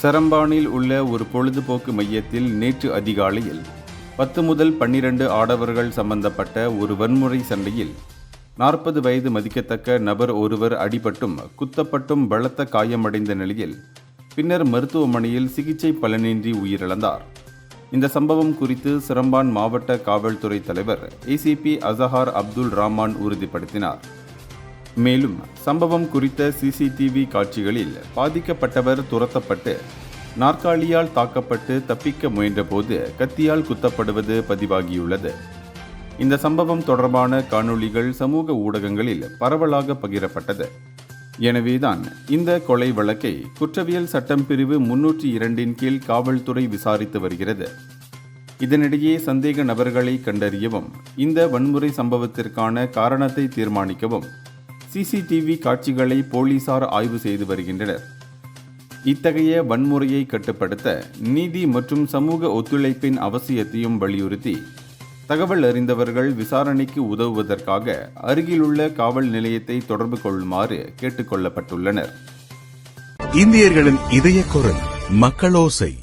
சரம்பானில் உள்ள ஒரு பொழுதுபோக்கு மையத்தில் நேற்று அதிகாலையில் 10 முதல் 12 ஆடவர்கள் சம்பந்தப்பட்ட ஒரு வன்முறை சண்டையில் 40 வயது மதிக்கத்தக்க நபர் ஒருவர் அடிபட்டும் குத்தப்பட்டும் பலத்த காயமடைந்த நிலையில் பின்னர் மருத்துவமனையில் சிகிச்சை பலனின்றி உயிரிழந்தார். இந்த சம்பவம் குறித்து சிரம்பான் மாவட்ட காவல்துறை தலைவர் ஏசிபி அசஹார் அப்துல் ரஹ்மான் உறுதிப்படுத்தினார். மேலும் சம்பவம் குறித்த சிசிடிவி காட்சிகளில் பாதிக்கப்பட்டவர் துரத்தப்பட்டு நாற்காலியால் தாக்கப்பட்டு தப்பிக்க முயன்றபோது கத்தியால் குத்தப்படுவது பதிவாகியுள்ளது. இந்த சம்பவம் தொடர்பான காணொளிகள் சமூக ஊடகங்களில் பரவலாக பகிரப்பட்டது. எனவேதான் இந்த கொலை வழக்கை குற்றவியல் சட்டம் பிரிவு 302 கீழ் காவல்துறை விசாரித்து வருகிறது. இதனிடையே சந்தேக நபர்களை கண்டறியவும் இந்த வன்முறை சம்பவத்திற்கான காரணத்தை தீர்மானிக்கவும் சிசிடிவி காட்சிகளை போலீசார் ஆய்வு செய்து வருகின்றனர். இத்தகைய வன்முறையை கட்டுப்படுத்த நீதி மற்றும் சமூக ஒத்துழைப்பின் அவசியத்தையும் வலியுறுத்தி தகவல் அறிந்தவர்கள் விசாரணைக்கு உதவுவதற்காக அருகிலுள்ள காவல் நிலையத்தை தொடர்பு கொள்ளுமாறு கேட்டுக் கொள்ளப்பட்டுள்ளனர். இந்தியர்களின் இதய குரல் மக்களோசை.